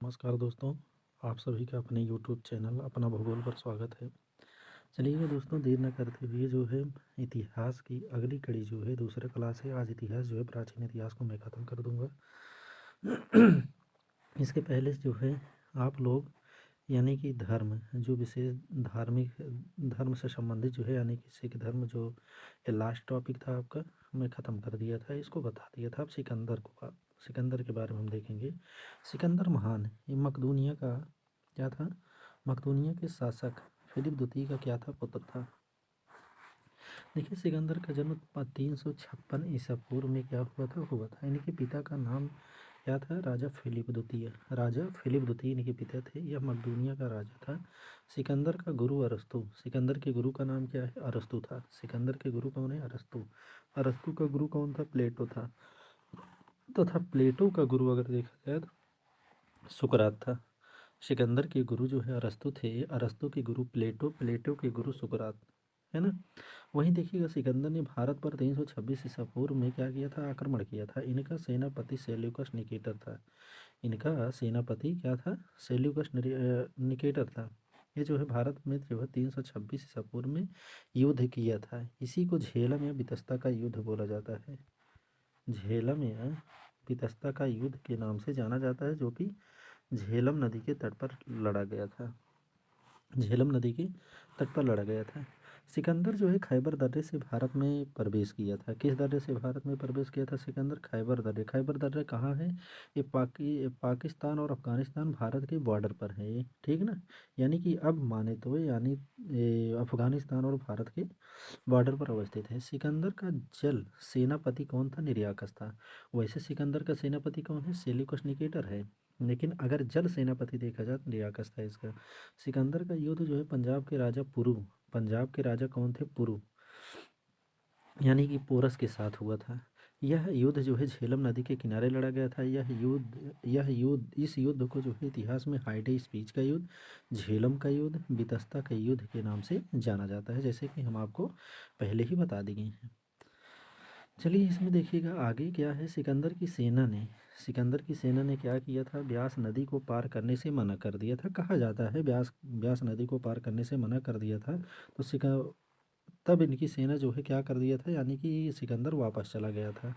नमस्कार दोस्तों, आप सभी का अपने यूट्यूब चैनल अपना भूगोल पर स्वागत है। चलिए दोस्तों, देर न करते हुए जो है इतिहास की अगली कड़ी जो है दूसरा क्लास है। आज इतिहास जो है प्राचीन इतिहास को मैं ख़त्म कर दूंगा। इसके पहले जो है आप लोग यानी कि धर्म जो विशेष धार्मिक धर्म से संबंधित जो है यानी कि सिख धर्म जो ये लास्ट टॉपिक था आपका, मैं ख़त्म कर दिया था, इसको बता दिया था। अब सिकंदर के बारे में हम देखेंगे। सिकंदर महान ये मकदूनिया का क्या था? मकदूनिया के शासक फिलिप द्वितीय का क्या था? पुत्र था। देखिए, सिकंदर का जन्म 356 ईसा पूर्व में क्या हुआ था। इनके पिता का नाम क्या था? राजा फिलिप द्वितीय। राजा फिलिप द्वितीय इनके पिता थे। यह मकदूनिया का राजा था। सिकंदर का गुरु अरस्तु। सिकंदर के गुरु का नाम क्या है? अरस्तु था। सिकंदर के गुरु कौन है? अरस्तु। अरस्तु का गुरु कौन था? प्लेटो था। प्लेटो का गुरु अगर देखा जाए तो सुकरात था। सिकंदर के गुरु जो है अरस्तु थे। अरस्तु के गुरु प्लेटो, प्लेटो के गुरु सुकरात, है ना। वहीं देखिएगा, सिकंदर ने भारत पर 326 ईसा पूर्व में क्या किया था? आक्रमण किया था। इनका सेनापति सेल्यूकस निकेटर था। इनका सेनापति क्या था? सेल्यूकस निकेटर था। ये जो है भारत में जो है 326 ईसा पूर्व में युद्ध किया था। इसी को झेलम या बितस्ता का युद्ध बोला जाता है। झेलम या बितस्ता का युद्ध के नाम से जाना जाता है, जो कि झेलम नदी के तट पर लड़ा गया था। झेलम नदी के तट पर लड़ा गया था। सिकंदर जो है खैबर दर्रे से भारत में प्रवेश किया था। किस दर्रे से भारत में प्रवेश किया था सिकंदर? खैबर दर्रे। खैबर दर्रे कहाँ है? ये पाकिस्तान और अफगानिस्तान भारत के बॉर्डर पर है ये, ठीक ना। यानी कि अब माने तो यानी अफगानिस्तान और भारत के बॉर्डर पर अवस्थित है। सिकंदर का जल सेनापति कौन था? निरियाकस था। वैसे सिकंदर का सेनापति कौन है? सेल्यूकस निकेटर है, लेकिन अगर जल सेनापति देखा जाए तो निरियाकस था इसका। सिकंदर का युद्ध जो है पंजाब के राजा पुरु, पंजाब के राजा कौन थे? पुरु, यानी कि पोरस के साथ हुआ था। यह युद्ध जो है झेलम नदी के किनारे लड़ा गया था। इस युद्ध को जो है इतिहास में हाइडे स्पीच का युद्ध, झेलम का युद्ध, बितस्ता का युद्ध के नाम से जाना जाता है, जैसे कि हम आपको पहले ही बता दिए हैं। चलिए, इसमें देखिएगा आगे क्या है। सिकंदर की सेना ने क्या किया था? ब्यास नदी को पार करने से मना कर दिया था। कहा जाता है ब्यास नदी को पार करने से मना कर दिया था। तो तब इनकी सेना जो है क्या कर दिया था, यानी कि सिकंदर वापस चला गया था।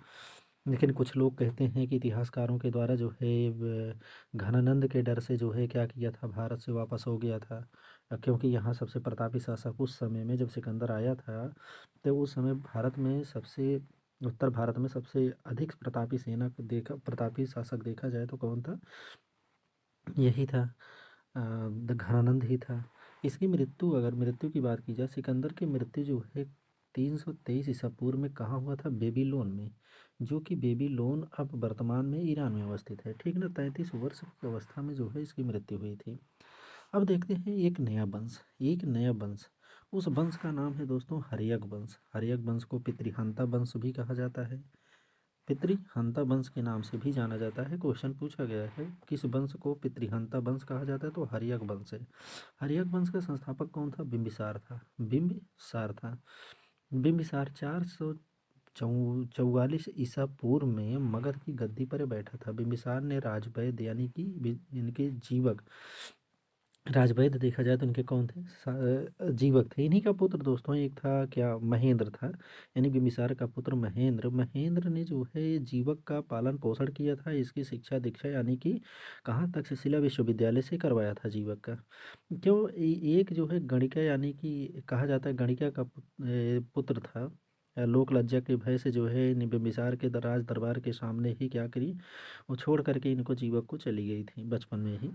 लेकिन कुछ लोग कहते हैं कि इतिहासकारों के द्वारा जो है घनानंद के डर से जो है क्या किया था, भारत से वापस हो गया था। क्योंकि यहाँ सबसे प्रतापी शासक उस समय में जब सिकंदर आया था, तो उस समय भारत में सबसे उत्तर भारत में सबसे अधिक प्रतापी शासक देखा जाए तो कौन था? यही था, घनानंद ही था। इसकी मृत्यु की बात की जाए, सिकंदर की मृत्यु जो है 323 ईसा पूर्व में कहाँ हुआ था? बेबीलोन में, जो कि बेबीलोन अब वर्तमान में ईरान में अवस्थित है, ठीक ना। 33 वर्ष की अवस्था में जो है इसकी मृत्यु हुई थी। अब देखते हैं एक नया वंश। उस वंश का नाम है दोस्तों हर्यक वंश। हर्यक वंश को पितृहंता वंश भी कहा जाता है, पितृहंता वंश के नाम से भी जाना जाता है। क्वेश्चन पूछा गया है किस वंश को पितृहंता वंश कहा जाता है, तो हर्यक वंश है। हर्यक वंश का संस्थापक कौन था? बिम्बिसार 444 ईसा पूर्व में मगध की गद्दी पर बैठा था। बिम्बिसार ने राजवैद्य यानी कि इनके जीवक, राजवैद्य देखा जाए तो इनके कौन थे? जीवक थे। इन्हीं का पुत्र दोस्तों एक था क्या? महेंद्र था। यानी बिम्बिसार का पुत्र महेंद्र ने जो है जीवक का पालन पोषण किया था। इसकी शिक्षा दीक्षा यानी कि कहाँ? तक्षशिला विश्वविद्यालय से करवाया था जीवक का। क्यों? एक जो है गणिका यानी कि कहा जाता है गणिका का पुत्र था। लोक लज्जा के भय से जो है बिम्बिसार के राज दरबार के सामने ही क्या करी, वो छोड़ करके इनको जीवक को चली गई थी बचपन में ही।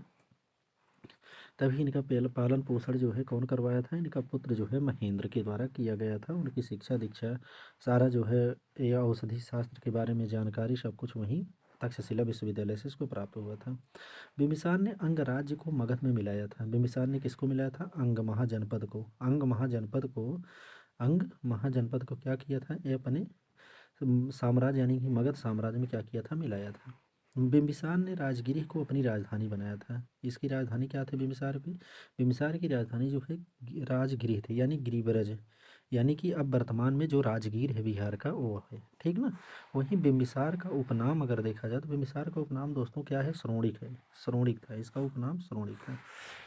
तभी इनका पालन पोषण जो है कौन करवाया था? इनका पुत्र जो है महेंद्र के द्वारा किया गया था। उनकी शिक्षा दीक्षा सारा जो है ये औषधि शास्त्र के बारे में जानकारी सब कुछ वहीं तक्षशिला विश्वविद्यालय से इसको प्राप्त हुआ था। बिम्बिसार ने अंग राज्य को मगध में मिलाया था। बिम्बिसार ने किसको मिलाया था? अंग महाजनपद को क्या किया था? ये अपने साम्राज्य यानी कि मगध साम्राज्य में क्या किया था? मिलाया था। बिम्बिसार ने राजगिरी को अपनी राजधानी बनाया था। इसकी राजधानी क्या थी बिम्बिसार की? बिम्बिसार की राजधानी जो है राजगिरी थी, यानी गिरिब्रज। यानी कि अब वर्तमान में जो राजगीर है बिहार का वो है, ठीक ना। वहीं बिम्बिसार का उपनाम अगर देखा जाए तो बिम्बिसार का उपनाम दोस्तों क्या है, श्रोणिक है, श्रोणिक था, इसका उपनाम श्रोणिक है।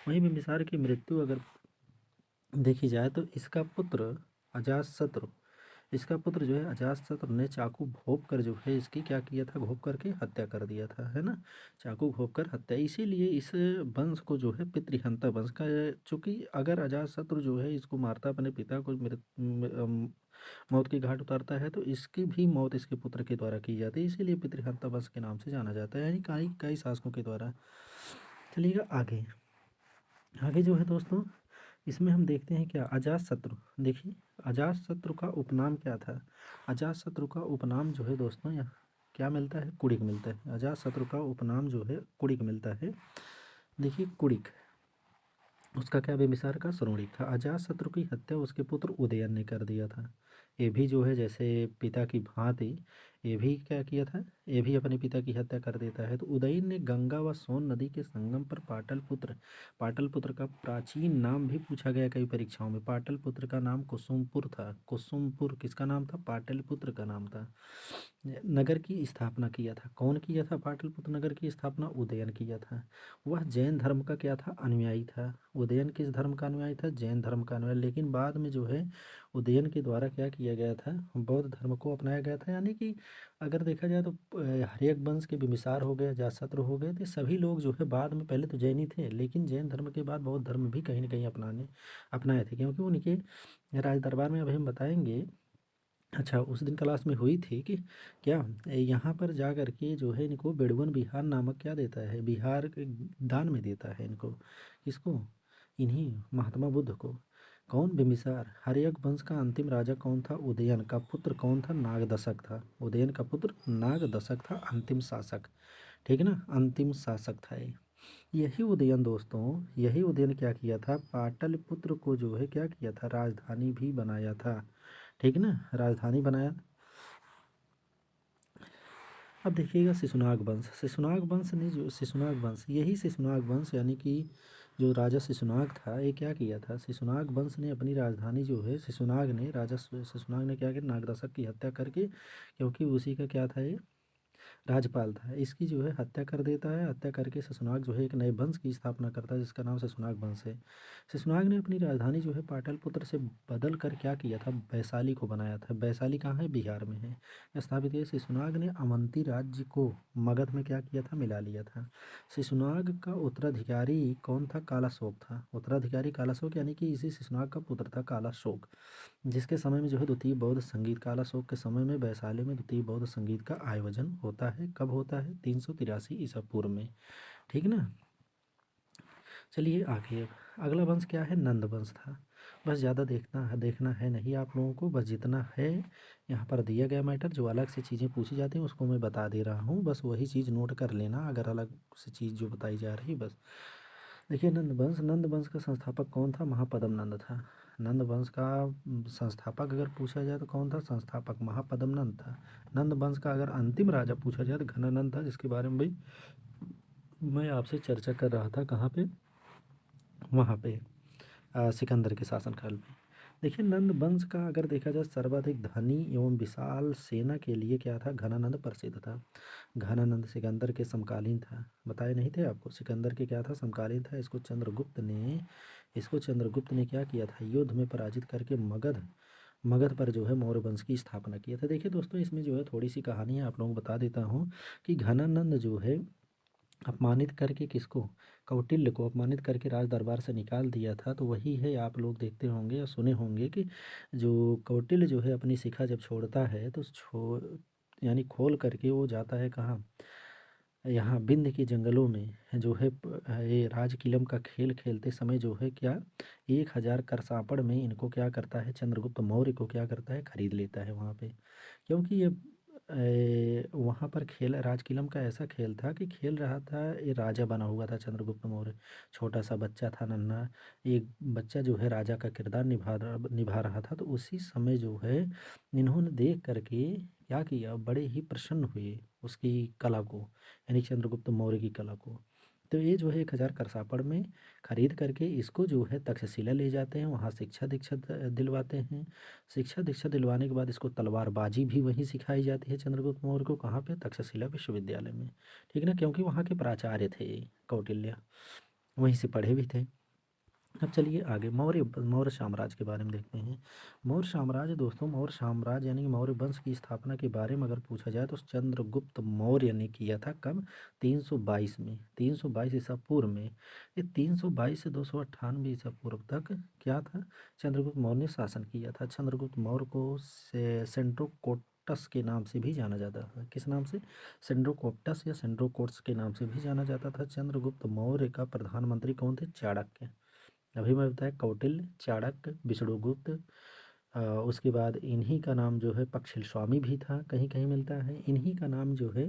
वहीं बिम्बिसार की मृत्यु अगर देखी जाए तो इसका पुत्र अजातशत्रु, इसका पुत्र जो है अजातशत्रु ने चाकू घोंप कर जो है इसकी क्या किया था, घोंप करके हत्या कर दिया था, है ना। चाकू घोंप कर हत्या, इसीलिए इस वंश को जो है पितृहंता वंश का, चूंकि अगर अजातशत्रु जो है इसको मारता, अपने पिता को मौत की घाट उतारता है, तो इसकी भी मौत इसके पुत्र के द्वारा की जाती है, इसीलिए पितृहंता वंश के नाम से जाना जाता है, यानी कई कई शासकों के द्वारा। चलिएगा आगे। आगे जो है दोस्तों इसमें हम देखते हैं क्या, अजातशत्रु। देखिए अजातशत्रु का उपनाम क्या था, अजातशत्रु का उपनाम जो है दोस्तों यहाँ क्या मिलता है, कुड़िक मिलता है। अजातशत्रु का उपनाम जो है कुड़िक मिलता है। देखिए कुड़िक, उसका क्या, बिम्बिसार का श्रोणिक था। अजातशत्रु की हत्या उसके पुत्र उदयन ने कर दिया था। ये भी जो है जैसे पिता की भांति ये भी क्या किया था, ये भी अपने पिता की हत्या कर देता है। तो उदयन ने गंगा व सोन नदी के संगम पर पाटलिपुत्र, पाटलिपुत्र का प्राचीन नाम भी पूछा गया कई परीक्षाओं में। पाटलिपुत्र का नाम कुसुमपुर था, कुसुमपुर किसका नाम था, पाटलिपुत्र का नाम था। नगर की स्थापना किया था, कौन किया था, पाटलिपुत्र नगर की स्थापना उदयन किया था। वह जैन धर्म का क्या था, अनुयायी था। उदयन किस धर्म का अनुयायी था, जैन धर्म का अनुयायी। लेकिन बाद में जो है उदयन के द्वारा क्या किया गया था, बौद्ध धर्म को अपनाया गया था। यानी कि अगर देखा जाए तो हर्यक वंश के बिम्बिसार हो गए, अजातशत्रु हो गए, तो सभी लोग जो है बाद में, पहले तो जैन ही थे, लेकिन जैन धर्म के बाद बौद्ध धर्म भी कहीं ना कहीं अपनाए थे, क्योंकि उनके राज दरबार में अभी हम बताएंगे। अच्छा उस दिन क्लास में हुई थी कि क्या यहाँ पर जा कर के जो है इनको बेड़वन बिहार नामक क्या देता है, बिहार के दान में देता है इनको, किसको, इन्हीं महात्मा बुद्ध को। कौन, बिम्बिसार। हर्यक वंश का अंतिम राजा कौन था, उदयन का पुत्र कौन था, नागदशक था। उदयन का पुत्र नागदशक था, अंतिम शासक, ठीक है ना, अंतिम शासक था ये। यही उदयन दोस्तों, यही उदयन क्या किया था, पाटलिपुत्र को जो है क्या किया था, राजधानी भी बनाया था, ठीक है ना, राजधानी बनाया। अब देखिएगा शिशुनाग वंश, शिशुनाग वंश ने जो, शिशुनाग वंश, यही शिशुनाग वंश यानी कि जो राजा शिशुनाग था, ये क्या किया था, शिशुनाग वंश ने अपनी राजधानी जो है, शिशुनाग ने, राजा शिशुनाग ने क्या किया, नागदशक की हत्या करके, क्योंकि उसी का क्या था ये, राजपाल था, इसकी जो है हत्या कर देता है। हत्या करके शशनाग जो है एक नए वंश की स्थापना करता है, जिसका नाम शशनाग वंश है। शशनाग ने अपनी राजधानी जो है पाटलिपुत्र से बदल कर क्या किया था, वैशाली को बनाया था। वैशाली कहाँ है, बिहार में है, स्थापित किया। शशनाग ने अवंती राज्य को मगध में क्या किया था, मिला लिया था। शशनाग का उत्तराधिकारी कौन था, कालाशोक था। उत्तराधिकारी कालाशोक, यानी कि इसी शशनाग का पुत्र था कालाशोक, जिसके समय में जो है द्वितीय बौद्ध संगीत, कालाशोक के समय में वैशाली में द्वितीय बौद्ध संगीत का आयोजन होता है। कब होता है, 383 ईसा पूर्व में, ठीक ना। चलिए आगे, अब अगला वंश क्या है, नंद वंश था। बस ज़्यादा देखना है नहीं आप लोगों को, बस जितना है यहाँ पर दिया गया मैटर, जो अलग से चीज़ें पूछी जाती हैं उसको मैं बता दे रहा हूँ, बस वही चीज़ नोट कर लेना, अगर अलग से चीज़ जो बताई जा रही बस। देखिए नंद वंश का संस्थापक कौन था, महापद्म नंद था। नंद वंश का संस्थापक अगर पूछा जाए तो कौन था, संस्थापक महापद्म नंद था। नंद वंश का अगर अंतिम राजा पूछा जाए तो घनानंद था, जिसके बारे में भाई मैं आपसे चर्चा कर रहा था, कहाँ पे, वहाँ पे सिकंदर के शासनकाल में। देखिए नंद वंश का अगर देखा जाए सर्वाधिक धनी एवं विशाल सेना के लिए क्या था, घनानंद प्रसिद्ध था। घनानंद सिकंदर के समकालीन था, बताए नहीं थे आपको, सिकंदर के क्या था, समकालीन था। इसको चंद्रगुप्त ने क्या किया था, युद्ध में पराजित करके मगध मगध पर जो है मौर्य वंश की स्थापना किया था। देखिए दोस्तों इसमें जो है थोड़ी सी कहानी है, आप लोगों को बता देता हूँ कि घनानंद जो है अपमानित करके किसको, कौटिल्य को अपमानित करके राज दरबार से निकाल दिया था। तो वही है, आप लोग देखते होंगे या सुने होंगे कि जो कौटिल्य जो है अपनी शिखा जब छोड़ता है तो यानी खोल करके वो जाता है कहाँ, यहाँ विंध्य के जंगलों में जो है ये राजकिलम का खेल खेलते समय जो है क्या, 1000 करसापड़ में इनको क्या करता है, चंद्रगुप्त मौर्य को क्या करता है, खरीद लेता है वहाँ पे। क्योंकि ये वहाँ पर खेल, राजकिलम का ऐसा खेल था कि खेल रहा था, ये राजा बना हुआ था चंद्रगुप्त मौर्य, छोटा सा बच्चा था, नन्हा एक बच्चा जो है राजा का किरदार निभा रहा था। तो उसी समय जो है इन्होंने देख करके क्या किया, बड़े ही प्रसन्न हुए उसकी कला को, यानी चंद्रगुप्त मौर्य की कला को। तो ये जो है 1000 करसापड़ में खरीद करके इसको जो है तक्षशिला ले जाते हैं, वहाँ शिक्षा दीक्षा दिलवाते हैं। शिक्षा दीक्षा दिलवाने के बाद इसको तलवारबाजी भी वहीं सिखाई जाती है चंद्रगुप्त मौर्य को, कहाँ पे? तक्षशिला विश्वविद्यालय में। ठीक ना, क्योंकि वहाँ के प्राचार्य थे कौटिल्य, वहीं से पढ़े भी थे। अब चलिए आगे मौर्य मौर्य साम्राज्य के बारे में देखते हैं। मौर्य साम्राज्य दोस्तों, मौर्य साम्राज्य यानी कि मौर्य वंश की स्थापना के बारे में अगर पूछा जाए तो चंद्रगुप्त मौर्य ने किया था कब? 322 में, 322 ईसा पूर्व में। ये 322 से 298 ईसा पूर्व तक क्या था? चंद्रगुप्त मौर्य ने शासन किया था। चंद्रगुप्त मौर्य को सेंट्रोकोट्टस के नाम से भी जाना जाता था। किस नाम से? सेंट्रोकोट्टस या सेंट्रोकोट्स के नाम से भी जाना जाता था। चंद्रगुप्त मौर्य का प्रधानमंत्री कौन थे? चाणक्य। अभी मैं बताया कौटिल्य, चाणक्य, विष्णुगुप्त। उसके बाद इन्हीं का नाम जो है पक्षिल स्वामी भी था, कहीं कहीं मिलता है। इन्हीं का नाम जो है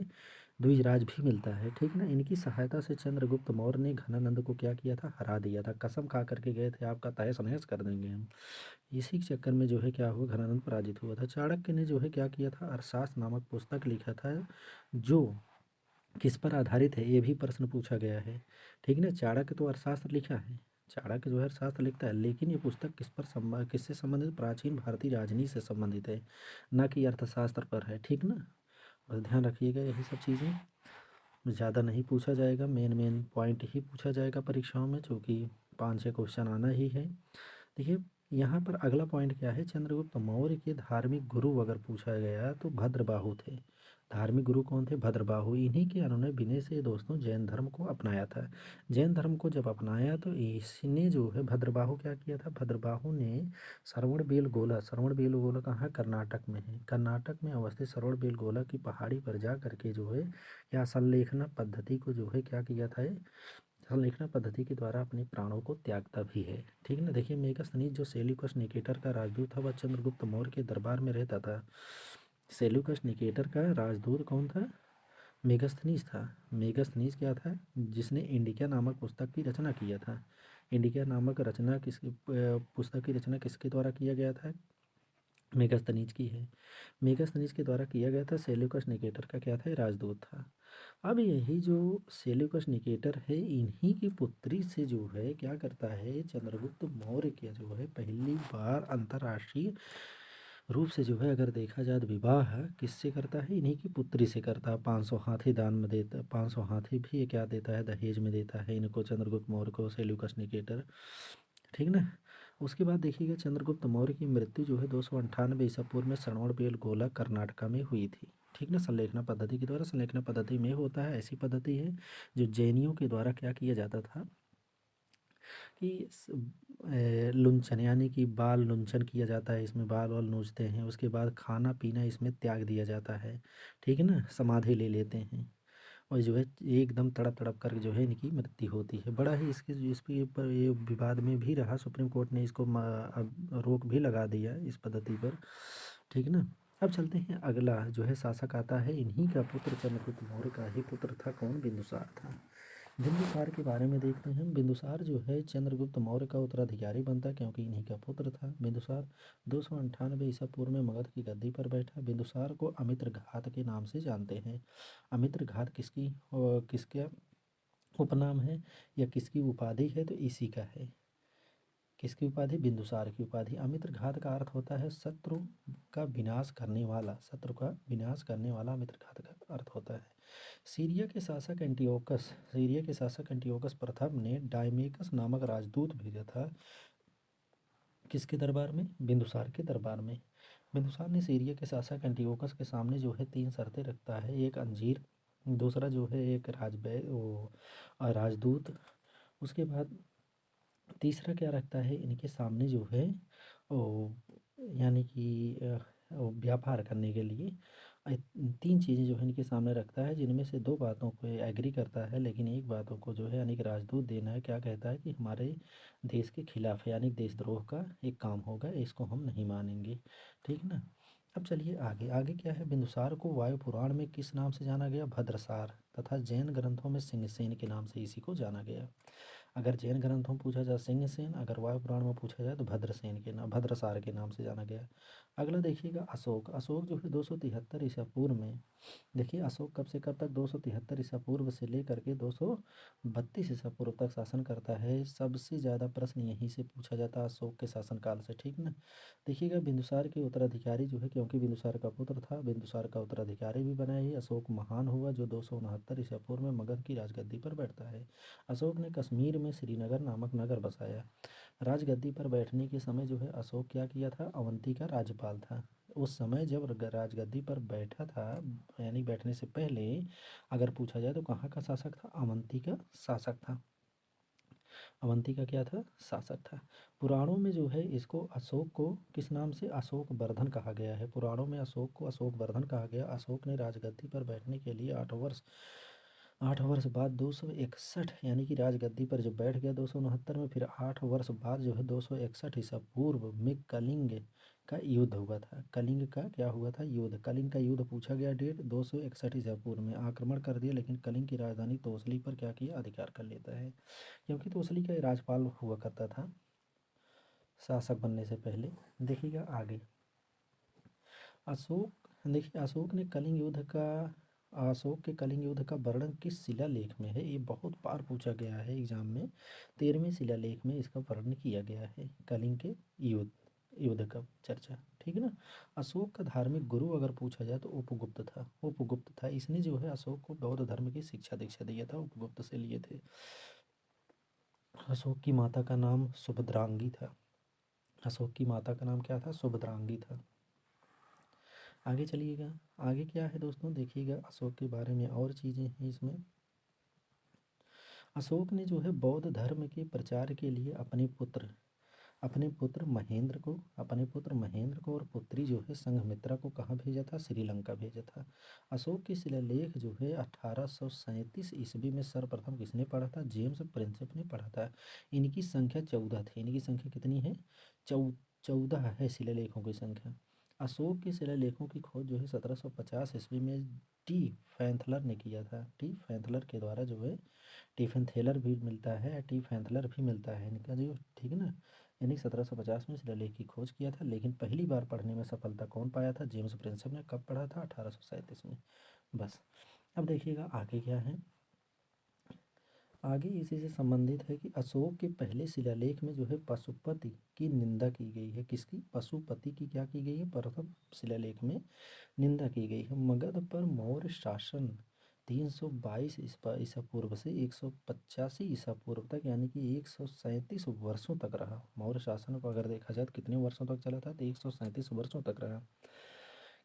द्विजराज भी मिलता है। ठीक ना, इनकी सहायता से चंद्रगुप्त मौर्य ने घनानंद को क्या किया था? हरा दिया था। कसम खा करके गए थे आपका तहस नहस कर देंगे हम। इसी के चक्कर में जो है क्या हुआ? घनानंद पराजित हुआ था। चाणक्य ने जो है क्या किया था? अर्थशास्त्र नामक पुस्तक लिखा था, जो किस पर आधारित है? ये भी प्रश्न पूछा गया है। ठीक ना, चाणक्य तो अर्थशास्त्र लिखा है, चाणक्य जो है अर्थशास्त्र लिखता है, लेकिन ये पुस्तक किससे संबंधित? प्राचीन भारतीय राजनीति से संबंधित है, ना कि अर्थशास्त्र पर है। ठीक ना, बस ध्यान रखिएगा यही सब चीज़ें। ज़्यादा नहीं पूछा जाएगा, मेन मेन पॉइंट ही पूछा जाएगा परीक्षाओं में, चूँकि 5-6 क्वेश्चन आना ही है। देखिए यहाँ पर अगला पॉइंट क्या है? चंद्रगुप्त मौर्य के धार्मिक गुरु अगर पूछा गया तो भद्रबाहु थे। धार्मिक गुरु कौन थे? भद्रबाहु। इन्हीं के अनुनय विनय से दोस्तों जैन धर्म को अपनाया था। जैन धर्म को जब अपनाया तो इसने जो है भद्रबाहु क्या किया था? भद्रबाहु ने श्रवणबेलगोला, श्रवणबेलगोला कहाँ? कर्नाटक में है। कर्नाटक में अवस्थित श्रवणबेलगोला की पहाड़ी पर जा करके जो है क्या संलेखना पद्धति को जो है क्या किया था? संलेखना पद्धति के द्वारा अपने प्राणों को त्यागता भी है। ठीक ना, देखिए मेगास्थनीज जो सेल्यूकस निकेटर का राजदूत था वह चंद्रगुप्त मौर्य के दरबार में रहता था। सेल्यूकस निकेटर का राजदूत कौन था? मेगास्थनीज था। मेगास्थनीज क्या था? जिसने इंडिका नामक पुस्तक की रचना किया था। इंडिका नामक रचना किसकी पुस्तक की रचना किसके द्वारा किया गया था? मेगास्थनीज की है। मेगास्थनीज के द्वारा किया गया था। सेल्यूकस निकेटर का क्या था? ये राजदूत था। अब यही जो सेल्यूकस निकेटर है, इन्हीं की पुत्री से जो है क्या करता है? चंद्रगुप्त मौर्य के जो है पहली बार अंतर्राष्ट्रीय रूप से जो है अगर देखा जाए तो विवाह किससे करता है? इन्हीं की पुत्री से करता है। 500 हाथी दान में देता, 500 हाथी भी ये क्या देता है? दहेज में देता है इनको, चंद्रगुप्त मौर्य को, सेल्यूकस निकेटर। ठीक ना, उसके बाद देखिएगा चंद्रगुप्त मौर्य की मृत्यु जो है 298 ईसा पूर्व में श्रवणबेलगोला कर्नाटका में हुई थी। ठीक ना, संलेखना पद्धति के द्वारा। संलेखना पद्धति में होता है, ऐसी पद्धति है जो जैनियों के द्वारा क्या किया जाता था कि लुंचन यानी कि बाल लुंचन किया जाता है, इसमें बाल वाल नोचते हैं, उसके बाद खाना पीना इसमें त्याग दिया जाता है। ठीक है ना, समाधि ले लेते हैं और जो है एकदम तड़प तड़प कर जो है इनकी मृत्यु होती है। बड़ा ही इसके ऊपर ये विवाद में भी रहा, सुप्रीम कोर्ट ने इसको अब रोक भी लगा दिया इस पद्धति पर। ठीक ना, अब चलते हैं अगला जो है शासक आता है, इन्हीं का पुत्र चंद्रगुप्त मौर्य का ही पुत्र था। कौन? बिंदुसार था। बिंदुसार के बारे में देखते हैं। बिंदुसार जो है चंद्रगुप्त मौर्य का उत्तराधिकारी बनता क्योंकि इन्हीं का पुत्र था। बिंदुसार 298 ईसा पूर्व में मगध की गद्दी पर बैठा। बिंदुसार को अमित्रघात के नाम से जानते हैं। अमित्रघात किसके उपनाम है या किसकी उपाधि है? तो इसी का है। किसकी उपाधि? बिंदुसार की उपाधि। अमित्रघात का अर्थ होता है शत्रु का विनाश करने वाला, शत्रु का विनाश करने वाला अमित्रघात का अर्थ होता है। सीरिया के शासक एंटियोकस प्रथम ने डायमेकस नामक राजदूत भेजा था किसके दरबार में? बिंदुसार के दरबार में। बिंदुसार ने सीरिया के शासक एंटियोकस के सामने जो है 3 शर्तें रखता है। एक अंजीर, दूसरा जो है एक राजदूत, उसके बाद तीसरा क्या रखता है इनके सामने जो है ओ, यानी कि व्यापार करने के लिए 3 चीज़ें जो है इनके सामने रखता है, जिनमें से 2 बातों को एग्री करता है, लेकिन एक बातों को जो है यानी कि राजदूत देना है। क्या कहता है कि हमारे देश के खिलाफ है, यानी देशद्रोह का एक काम होगा, इसको हम नहीं मानेंगे। ठीक ना, अब चलिए आगे आगे क्या है? बिंदुसार को वायु पुराण में किस नाम से जाना गया? भद्रसार। तथा जैन ग्रंथों में सिंहसेन के नाम से इसी को जाना गया। अगर जैन ग्रंथों में पूछा जाए सिंहसेन, अगर वायु पुराण में पूछा जाए तो भद्रसेन के नाम भद्रसार के नाम से जाना गया। अगला देखिएगा अशोक। अशोक जो है 273 ईसा पूर्व में, देखिए अशोक कब से कब तक 273 ईसा पूर्व से लेकर के 232 ईसा पूर्व तक शासन करता है। सबसे ज़्यादा प्रश्न यहीं से पूछा जाता है अशोक के शासनकाल से, ठीक ना। देखिएगा बिंदुसार के उत्तराधिकारी जो है, क्योंकि बिंदुसार का पुत्र था, बिंदुसार का उत्तराधिकारी भी बना ही अशोक महान हुआ, जो 269 ईसा पूर्व में मगध की राजगद्दी पर बैठता है। अशोक ने कश्मीर में श्रीनगर नामक नगर बसाया। राजगद्दी पर बैठने के समय जो है अशोक क्या किया था, अवंती का राज्यपाल था। उस समय जब राजगद्दी पर बैठा था, यानी बैठने से पहले अगर पूछा जाए तो कहाँ का शासक था, अवंती का शासक था। अवंती का क्या था, शासक था। पुराणों में जो है इसको अशोक को किस नाम से, अशोक वर्धन कहा गया है। पुराणों में अशोक को अशोक वर्धन कहा गया। अशोक ने राजगद्दी पर बैठने के लिए 8 वर्ष बाद 261, यानी कि राजगद्दी पर जब बैठ गया 269 में, फिर 8 वर्ष बाद जो है 261 ईसा पूर्व में कलिंग का युद्ध हुआ था। कलिंग का क्या हुआ था, युद्ध। कलिंग का युद्ध पूछा गया डेट 261 ईसा पूर्व में। आक्रमण कर दिया, लेकिन कलिंग की राजधानी तोसली पर क्या किया, अधिकार कर लेता है, क्योंकि तोसली का राजपाल हुआ करता था शासक बनने से पहले। देखिएगा आगे अशोक, देखिए अशोक के कलिंग युद्ध का वर्णन किस शिलालेख में है। ये बहुत बार पूछा गया है एग्जाम में। 13वें शिलालेख में इसका वर्णन किया गया है, कलिंग के युद्ध का चर्चा, ठीक है ना। अशोक का धार्मिक गुरु अगर पूछा जाए तो उपगुप्त था। इसने जो है अशोक को बौद्ध धर्म की शिक्षा दीक्षा दिया था, उपगुप्त से लिए थे। अशोक की माता का नाम सुभद्रांगी था। अशोक की माता का नाम क्या था, सुभद्रांगी था। आगे चलिएगा, आगे क्या है दोस्तों, देखिएगा अशोक के बारे में और चीज़ें हैं इसमें। अशोक ने जो है बौद्ध धर्म के प्रचार के लिए अपने पुत्र महेंद्र को और पुत्री जो है संघमित्रा को कहाँ भेजा था, श्रीलंका भेजा था। अशोक के शिलालेख जो है 1837 ईस्वी में सर्वप्रथम किसने पढ़ा था, जेम्स प्रिंसेप ने पढ़ा था। इनकी संख्या 14 थी। इनकी संख्या कितनी है, 14 है शिलालेखों की संख्या। अशोक के शिलालेखों की खोज जो है 1750 ईस्वी में टी फैंथलर ने किया था। टी फैंथलर के द्वारा जो है, टिफेंथेलर भी मिलता है, टी फैंथलर भी मिलता है इनका जो, ठीक है ना। यानी 1750 में शिलालेख की खोज किया था, लेकिन पहली बार पढ़ने में सफलता कौन पाया था, जेम्स प्रिंसेप ने। कब पढ़ा था, 1837 में। बस अब देखिएगा आगे क्या है। आगे इसी से संबंधित है कि अशोक के पहले शिलालेख में जो है पशुपति की निंदा की गई है। किसकी, पशुपति की क्या की गई है, प्रथम शिलालेख में निंदा की गई है। मगध पर मौर्य शासन 322 ईसा पूर्व से 185 ईसा पूर्व तक, यानी कि 137 वर्षों तक रहा। मौर्य शासन को अगर देखा जाए तो कितने वर्षों तक चला था, तो 137 वर्षों तक रहा,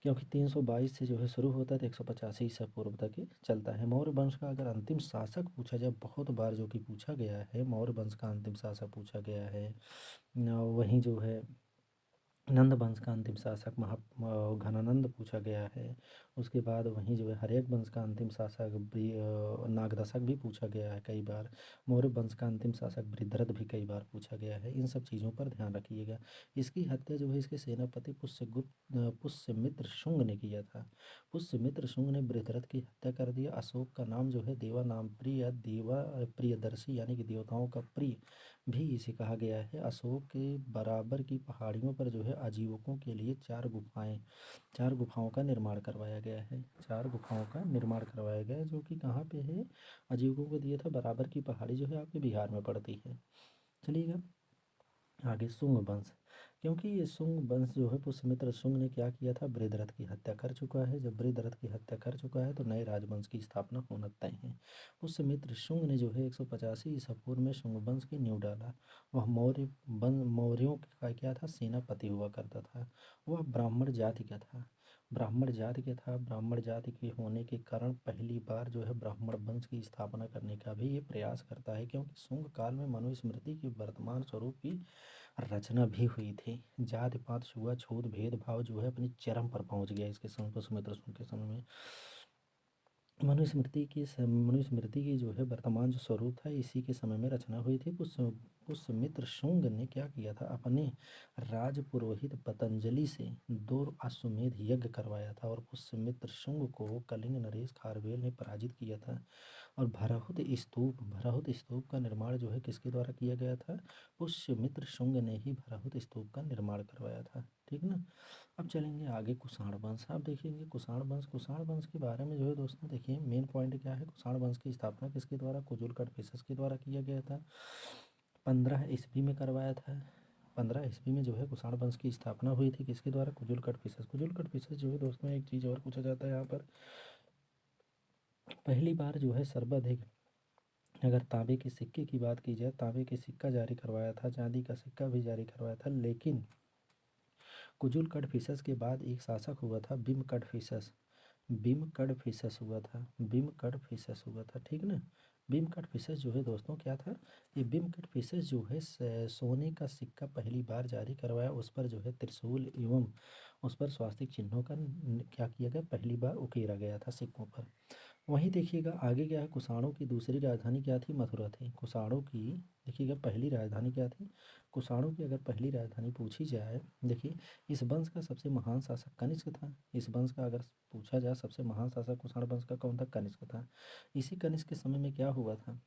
क्योंकि 322 से जो है शुरू होता है तो 185 ईसा पूर्व तक ही चलता है। मौर्य वंश का अगर अंतिम शासक पूछा जाए, बहुत बार जो कि पूछा गया है, मौर्य वंश का अंतिम शासक पूछा गया है। वहीं जो है नंद वंश का अंतिम शासक घनानंद पूछा गया है। उसके बाद वहीं जो है हर्यक वंश का अंतिम शासक नागदशक भी पूछा गया है कई बार। मौर्य वंश का अंतिम शासक बृहद्रथ भी कई बार पूछा गया है। इन सब चीज़ों पर ध्यान रखिएगा। इसकी हत्या जो है इसके सेनापति पुष्यमित्र शुंग ने किया था। पुष्यमित्र शुंग ने बृहद्रथ की हत्या कर दिया। अशोक का नाम जो है देवा नाम प्रिय, देवा प्रियदर्शी, यानी कि देवताओं का प्रिय भी इसे कहा गया है। अशोक के बराबर की पहाड़ियों पर जो है आजीवकों के लिए 4 गुफाओं का निर्माण करवाया गया है। 4 गुफाओं का निर्माण करवाया गया है, जो कि कहाँ पे है, आजीवकों को दिया था। बराबर की पहाड़ी जो है आपके बिहार में पड़ती है। चलिएगा आगे शुंग वंश, क्योंकि ये शुंग वंश जो है पुष्यमित्र शुंग ने क्या किया था, बृहद्रथ की हत्या कर चुका है। जब बृहद्रथ की हत्या कर चुका है तो नए राजवंश की स्थापना होना तय है। पुष्यमित्र शुंग ने जो है 185 ईसा पूर्व में शुंग वंश की नींव डाला। वह मौर्यों का क्या था, सेनापति हुआ करता था। वह ब्राह्मण जाति का था। ब्राह्मण जाति के होने के कारण पहली बार जो है ब्राह्मण वंश की स्थापना करने का भी ये प्रयास करता है, क्योंकि शुंग काल में मनुस्मृति की वर्तमान स्वरूप की रचना भी हुई थी। जाति पात छुआछूत भेदभाव जो है अपनी चरम पर पहुंच गया इसके समय, पुष्यमित्र शुंग के समय में। मनुस्मृति की जो है वर्तमान जो स्वरूप था इसी के समय में रचना हुई थी। पुष्यमित्र शुंग ने क्या किया था, अपने राज पुरोहित पतंजलि से 2 अश्वमेध यज्ञ करवाया था और पुष्यमित्र शुंग को कलिंग नरेश खारवेल ने पराजित किया था। और भराहुत स्तूप का निर्माण जो है किसके द्वारा किया गया था, पुष्यमित्र शुंग ने ही भराहुत स्तूप का निर्माण करवाया था। ठीक ना। अब चलेंगे आगे कुषाण वंश। आप देखेंगे कुषाण वंश के बारे में जो है दोस्तों, देखिए मेन पॉइंट क्या है। कुषाण वंश की स्थापना किसके द्वारा, कुजुल कड़फिसस के द्वारा किया गया था। 15 ईस्वी में करवाया था। 15 ईस्वी में जो है कुषाण वंश की स्थापना हुई थी किसके द्वारा, कुजुल कड़फिसस जो है दोस्तों, एक चीज़ और पूछा जाता है यहाँ पर। पहली बार जो है सर्वाधिक, अगर तांबे के सिक्के की बात की जाए, तांबे के सिक्का जारी करवाया था, चांदी का सिक्का भी जारी करवाया था, लेकिन कुजुल कड़फिसस के बाद एक शासक हुआ था बिमकड़फिसस हुआ था। ठीक ना। बिमकड़फिसस जो है दोस्तों क्या था, ये बिमकड़फिसस जो है सोने का सिक्का पहली बार जारी करवाया। उस पर जो है त्रिशूल एवं उस पर स्वास्तिक चिन्हों का क्या किया गया, पहली बार उकेरा गया था सिक्कों पर। वहीं देखिएगा आगे क्या है, कुषाणों की दूसरी राजधानी क्या थी, मथुरा थी। कुषाणों की देखिएगा पहली राजधानी क्या थी, कुषाणों की अगर पहली राजधानी पूछी जाए, देखिए इस वंश का सबसे महान शासक कनिष्क था। इस वंश का अगर पूछा जाए सबसे महान शासक कुषाण वंश का कौन था, कनिष्क था। इसी कनिष्क के समय में क्या हुआ था,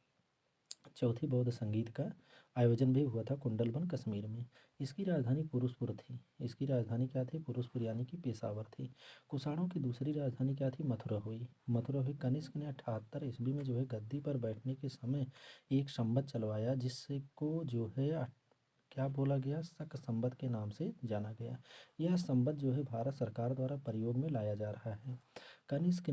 चौथी बौद्ध संगीत का आयोजन भी हुआ था कुंडलवन कश्मीर में। इसकी राजधानी पुरुषपुर थी। इसकी राजधानी क्या थी, पुरुषपुर यानी कि पेशावर थी। कुषाणों की दूसरी राजधानी क्या थी, मथुरा हुई। कनिष्क ने 78 ईस्वी में जो है गद्दी पर बैठने के समय एक संवत चलवाया जिसको जो है क्या बोला गया, शक संवत के नाम से जाना गया। यह संवत जो है भारत सरकार द्वारा प्रयोग में लाया जा रहा है। कनिष्क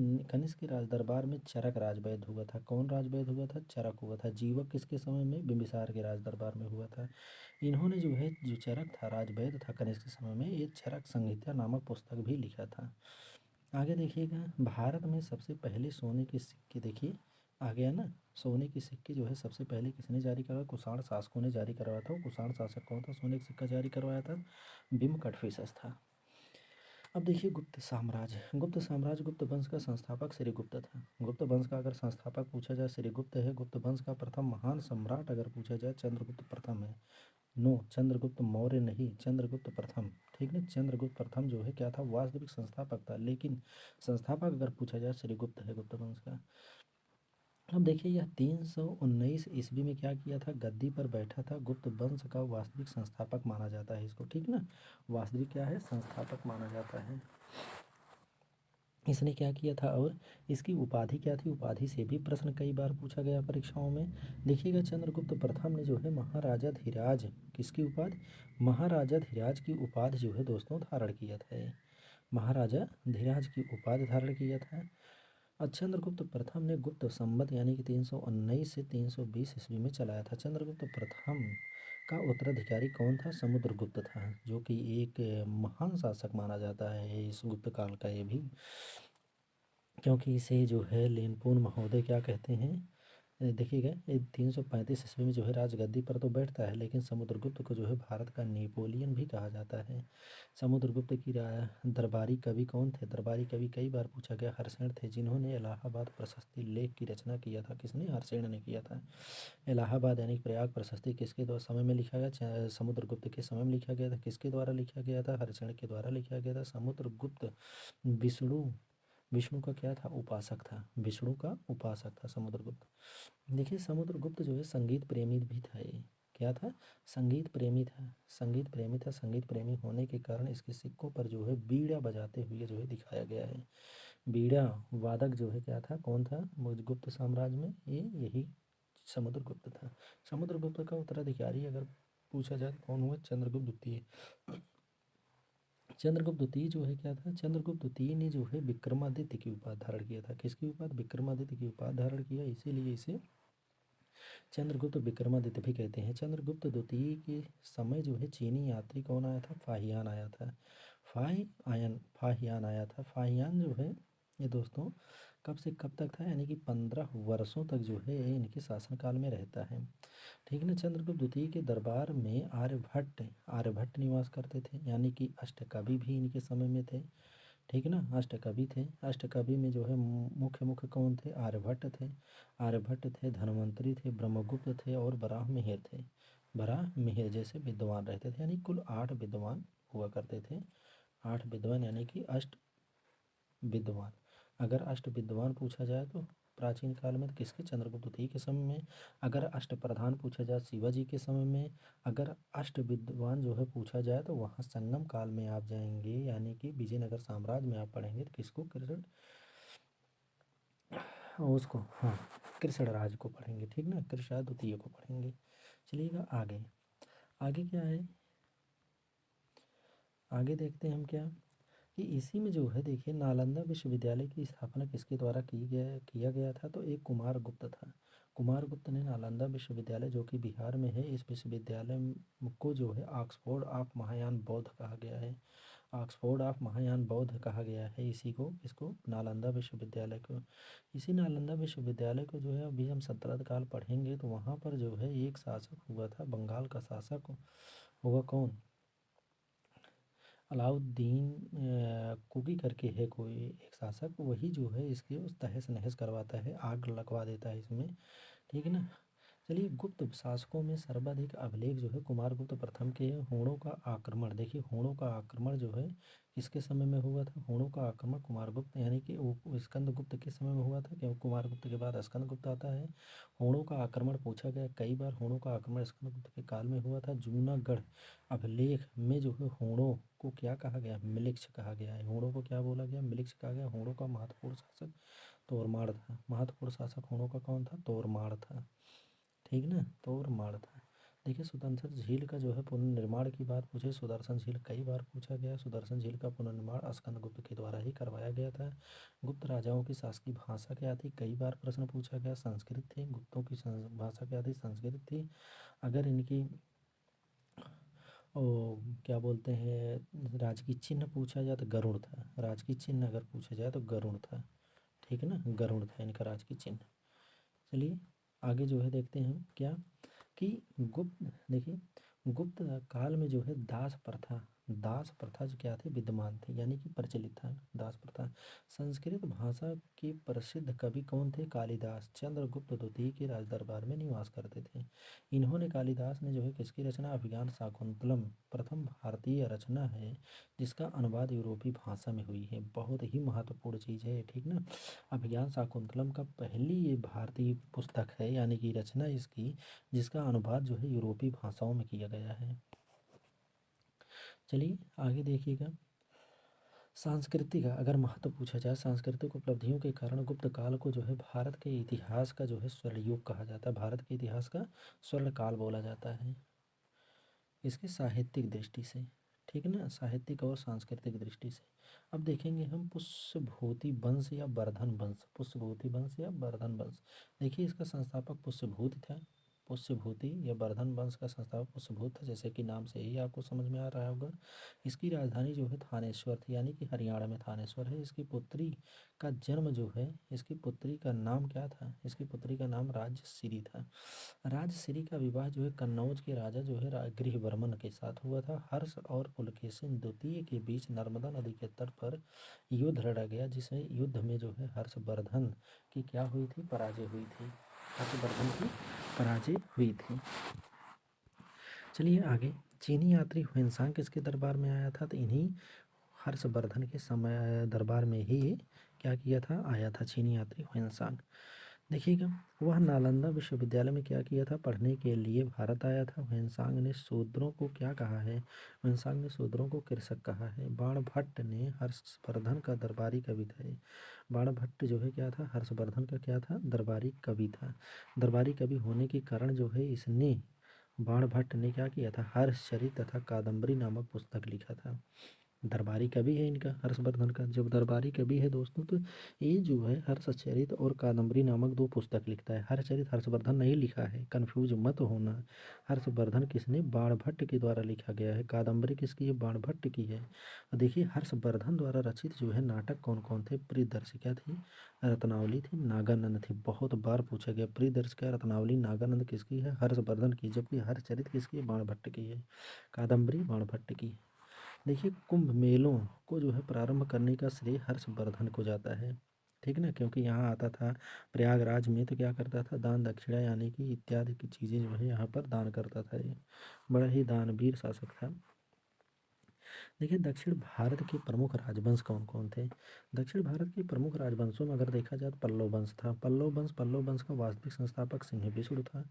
के राज दरबार में चरक राजवैद्य हुआ था। कौन राजवैद्य हुआ था, चरक हुआ था। जीवक किसके समय में, बिंबिसार के राज दरबार में हुआ था। इन्होंने जो है, जो चरक था राजवैद्य था कनिष्क के समय में, ये चरक संहिता नामक पुस्तक भी लिखा था। आगे देखिएगा, भारत में सबसे पहले सोने के सिक्के, देखिए आ गया ना, सोने के सिक्के जो है सबसे पहले किसने जारी करवाया, कुषाण शासकों ने जारी करवाया था। कुषाण शासक कौन था, सोने का सिक्का जारी करवाया था, बिम्बकटफिसस था। अब देखिए गुप्त वंश का संस्थापक श्रीगुप्त था। गुप्त वंश का अगर संस्थापक पूछा जाए श्रीगुप्त है। गुप्त वंश का प्रथम महान सम्राट अगर पूछा जाए चंद्रगुप्त प्रथम है। नो, चंद्रगुप्त मौर्य नहीं, चंद्रगुप्त प्रथम। ठीक है, चंद्रगुप्त प्रथम जो है क्या था, वास्तविक संस्थापक था, लेकिन संस्थापक अगर पूछा जाए श्रीगुप्त है गुप्त वंश का। अब देखिए यह 319 ईस्वी में क्या किया था, गद्दी पर बैठा था। गुप्त वंश का वास्तविक संस्थापक माना जाता है इसको। ठीक ना, वास्तविक क्या है, संस्थापक माना जाता है। इसने क्या किया था और इसकी उपाधि क्या थी, उपाधि से भी प्रश्न कई बार पूछा गया परीक्षाओं में। देखिएगा चंद्रगुप्त प्रथम ने जो है महाराजा धीराज, किसकी उपाधि, महाराजा धीराज की उपाधि जो है दोस्तों धारण किया था। महाराजा धीराज की उपाधि धारण किया था। और चंद्रगुप्त प्रथम ने गुप्त संवत यानी कि 319 से 320 ईस्वी में चलाया था। चंद्रगुप्त प्रथम का उत्तराधिकारी कौन था, समुद्रगुप्त था, जो कि एक महान शासक माना जाता है इस गुप्त काल का। ये भी क्योंकि इसे जो है लेनपूर्ण महोदय क्या कहते हैं, देखिएगा ये 335 ईस्वी में जो है राजगद्दी पर तो बैठता है, लेकिन समुद्रगुप्त को जो है भारत का नेपोलियन भी कहा जाता है। समुद्रगुप्त की दरबारी कवि कौन थे, दरबारी कवि कई बार पूछा गया, हर्षेण थे, जिन्होंने इलाहाबाद प्रशस्ति लेख की रचना किया था। किसने, हर्षेण ने किया था। इलाहाबाद यानी प्रयाग प्रशस्ति किसके द्वारा समय में लिखा गया, समुद्रगुप्त के समय में लिखा गया था। किसके द्वारा लिखा गया था, हर्षेण के द्वारा लिखा गया था। समुद्रगुप्त विष्णु विष्णु का क्या था, उपासक था। विष्णु का उपासक था समुद्रगुप्त। देखिए समुद्रगुप्त जो है संगीत प्रेमी भी था। ये क्या था, संगीत प्रेमी था। संगीत प्रेमी होने के कारण इसके सिक्कों पर जो है बीड़ा बजाते हुए जो है दिखाया गया है। बीड़ा वादक जो है क्या था, कौन था गुप्त साम्राज्य में, ये यही समुद्रगुप्त था। समुद्रगुप्त का उत्तराधिकारी अगर पूछा जाए कौन हुआ, चंद्रगुप्त द्वितीय। चंद्रगुप्त द्वितीय जो है क्या था, चंद्रगुप्त द्वितीय ने जो है विक्रमादित्य की उपाधि धारण किया था। किसकी उपाधि, विक्रमादित्य की उपाधि धारण किया, इसीलिए इसे चंद्रगुप्त विक्रमादित्य भी कहते हैं। चंद्रगुप्त द्वितीय के समय जो है चीनी यात्री कौन आया था, फाहियान आया था। फाहियान आया था। फाहियान जो है ये दोस्तों कब से कब तक था, यानी कि 15 वर्षों तक जो है इनके शासनकाल में रहता है। ठीक है ना। चंद्रगुप्त द्वितीय के दरबार में आर्यभट्ट निवास करते थे, यानी कि अष्टकवि भी इनके समय में थे। ठीक है ना। अष्टकवि थे, अष्टकवि में जो है मुख्य मुख्य कौन थे? आर्यभट्ट थे, आर्यभट्ट थे, धन्वंतरि थे, ब्रह्मगुप्त थे और वराहमिहिर थे। वराहमिहिर जैसे विद्वान रहते थे, यानी कुल 8 विद्वान हुआ करते थे। 8 विद्वान यानी कि अष्ट विद्वान। अगर अष्ट विद्वान पूछा जाए तो प्राचीन काल में तो किसके? चंद्रगुप्त द्वितीय के समय में। अगर अष्ट प्रधान पूछा जाए शिवाजी के समय में। अगर अष्ट विद्वान जो है पूछा जाए तो वहाँ संगम काल में आप जाएंगे, यानी कि विजयनगर साम्राज्य में आप पढ़ेंगे तो किसको? कृष्ण, उसको, हाँ, कृष्णराज को पढ़ेंगे, ठीक ना, कृष्णराज द्वितीय को पढ़ेंगे। चलिएगा आगे, आगे क्या है, आगे देखते हैं हम क्या कि इसी में जो है देखिए नालंदा विश्वविद्यालय की स्थापना किसके द्वारा किया गया था? तो एक कुमार गुप्त था। कुमार गुप्त ने नालंदा विश्वविद्यालय जो कि बिहार में है, इस विश्वविद्यालय को जो है ऑक्सफोर्ड ऑफ महायान बौद्ध कहा गया है। ऑक्सफोर्ड ऑफ महायान बौद्ध कहा गया है इसी को, इसको नालंदा विश्वविद्यालय को। इसी नालंदा विश्वविद्यालय को जो है अभी हम सल्तनत काल पढ़ेंगे तो वहाँ पर जो है एक शासक हुआ था, बंगाल का शासक हुआ कौन? अलाउद्दीन कुकी करके है कोई एक शासक, वही जो है इसके उस तहस नहस करवाता है, आग लगवा देता है इसमें, ठीक है ना। चलिए, गुप्त शासकों में सर्वाधिक अभिलेख जो है कुमार गुप्त प्रथम के होड़ों का आक्रमण। देखिए होड़ों का आक्रमण जो है किसके समय में हुआ था? होड़ों का आक्रमण कुमार गुप्त यानी कि वो स्कंद गुप्त के समय में हुआ था, क्योंकि कुमार गुप्त के बाद स्कंद गुप्त आता है। होड़ों का आक्रमण पूछा गया कई बार, होड़ों का आक्रमण स्कंद गुप्त के काल में हुआ था। जूनागढ़ अभिलेख में जो है होड़ों को क्या कहा गया? मिलिक्स कहा गया है। होड़ों को क्या बोला गया? मिलिक्स कहा गया। होड़ों का महत्वपूर्ण शासक तोरमाड़ था। महत्वपूर्ण शासक होड़ों का कौन था? तोरमाड़ था, ठीक ना, तोरमाड़ था। देखिए सुदर्शन झील का जो है पुनर्निर्माण की बात पूछे, सुदर्शन झील कई बार पूछा गया। सुदर्शन झील का पुनर्निर्माण स्कंदगुप्त के द्वारा ही करवाया गया था। गुप्त राजाओं की शासकीय भाषा क्या थी? कई बार प्रश्न पूछा गया, संस्कृत थी। गुप्तों की भाषा क्या थी? संस्कृत थी। अगर इनकी ओ क्या बोलते हैं राजकीय चिन्ह पूछा जाए तो गरुड़ था। राजकीय चिन्ह अगर पूछा जाए तो गरुड़ था, ठीक है ना, गरुड़ था इनका राजकीय चिन्ह। चलिए आगे जो है देखते हैं हम क्या कि गुप्त, देखिए गुप्त काल में जो है दास प्रथा जो क्या थी? विद्यमान थी, यानी कि प्रचलित था दास प्रथा। संस्कृत भाषा के प्रसिद्ध कवि कौन थे? कालिदास चंद्रगुप्त द्वितीय के राज दरबार में निवास करते थे। इन्होंने, कालिदास ने जो है किसकी रचना? अभिज्ञान शाकुंतलम प्रथम भारतीय रचना है जिसका अनुवाद यूरोपीय भाषा में हुई है। बहुत ही महत्वपूर्ण चीज़ है, ठीक ना। अभिज्ञान शाकुंतलम का पहली ये भारतीय पुस्तक है, यानी कि रचना इसकी, जिसका अनुवाद जो है यूरोपीय भाषाओं में किया गया है। चलिए आगे देखिएगा, सांस्कृतिक अगर महत्व पूछा जाए, सांस्कृतिक उपलब्धियों के कारण गुप्त काल को जो है भारत के इतिहास का जो है स्वर्ण युग कहा जाता है। भारत के इतिहास का स्वर्ण काल बोला जाता है इसकी साहित्यिक दृष्टि से, ठीक है ना, साहित्यिक और सांस्कृतिक दृष्टि से। अब देखेंगे हम पुष्यभूति वंश या वर्धन वंश। पुष्यभूति वंश या वर्धन वंश, देखिए इसका संस्थापक पुष्यभूति था। पुष्यभूति या वर्धन वंश का संस्थापक पुष्यभूत था, जैसे कि नाम से ही आपको समझ में आ रहा होगा। इसकी राजधानी जो है थानेश्वर थी, यानी कि हरियाणा में थानेश्वर है। इसकी पुत्री का जन्म जो है, इसकी पुत्री का नाम क्या था? इसकी पुत्री का नाम राजश्री था। राजश्री का विवाह जो है कन्नौज के राजा जो है गृहवर्मन के साथ हुआ था। हर्ष और पुलकेशिन द्वितीय के बीच नर्मदा नदी के तट पर युद्ध लड़ा गया, जिसमें युद्ध में जो है हर्षवर्धन की क्या हुई थी? पराजय हुई थी। हर्षवर्धन की पराजय हुई थी। चलिए आगे, चीनी यात्री ह्वेनसांग किसके दरबार में आया था? तो इन्हीं हर्षवर्धन के समय दरबार में ही क्या किया था? आया था चीनी यात्री ह्वेनसांग। देखिएगा, वह नालंदा विश्वविद्यालय में क्या किया था? पढ़ने के लिए भारत आया था। ह्वेनसांग ने शूद्रों को क्या कहा है? ह्वेनसांग ने शूद्रों को कृषक कहा है। बाणभट्ट ने हर्षवर्धन का दरबारी कवि था। बाणभट्ट जो है क्या था? हर्षवर्धन का क्या था? दरबारी कवि था। दरबारी कवि होने के कारण जो है इसने, बाणभट्ट ने क्या किया था? हर्षचरित तथा कादम्बरी नामक पुस्तक लिखा था। दरबारी कवि है इनका, हर्षवर्धन का। जब दरबारी कवि है दोस्तों तो ये जो है हर्षचरित और कादम्बरी नामक 2 पुस्तक लिखता है। हर्षचरित हर्षवर्धन नहीं लिखा है, कन्फ्यूज मत होना। हर्षवर्धन किसने? बाणभट्ट के द्वारा लिखा गया है। कादम्बरी किसकी है? बाणभट्ट की है। और देखिए हर्षवर्धन द्वारा रचित जो है नाटक कौन कौन थे? प्रियदर्शिका थी, रत्नावली थी, नागानंद थी। बहुत बार पूछा गया, प्रियदर्शिका, रत्नावली, नागानंद किसकी है? हर्षवर्धन की। जबकि हर्षचरित किसकी है? बाणभट्ट की है। कादम्बरी बाणभट्ट की। देखिए कुंभ मेलों को जो है प्रारंभ करने का श्रेय हर्षवर्धन को जाता है, ठीक ना, क्योंकि यहाँ आता था प्रयागराज में, तो क्या करता था, दान दक्षिणा यानी कि इत्यादि की चीज़ें जो है यहाँ पर दान करता था। ये बड़ा ही दानवीर शासक था। देखिए दक्षिण भारत के प्रमुख राजवंश कौन कौन थे। दक्षिण भारत के प्रमुख राजवंशों में अगर देखा जाए तो पल्लव वंश था। पल्लव वंश का वास्तविक संस्थापक सिंहविष्णु था।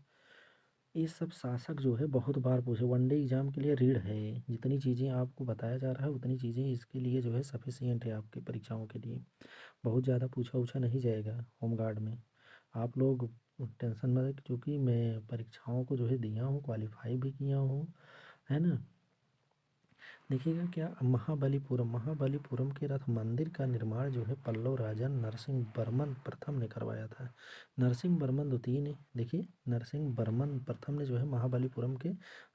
ये सब शासक जो है बहुत बार पूछे, वनडे एग्जाम के लिए रीड है ये। जितनी चीज़ें आपको बताया जा रहा है उतनी चीज़ें इसके लिए जो है सफिशियंट है आपकी परीक्षाओं के लिए। बहुत ज़्यादा पूछा उछा नहीं जाएगा होमगार्ड में। आप लोग टेंशन मत, क्योंकि मैं परीक्षाओं को जो है दिया हूँ, क्वालिफाई भी किया हूँ, है ना। देखिएगा क्या, महाबलीपुरम के रथ मंदिर का निर्माण जो है पल्लव राजा नरसिंह वर्मन प्रथम ने करवाया था। नरसिंह वर्मन द्वितीय ने, देखिए नरसिंह वर्मन प्रथम ने जो है महाबलीपुरम के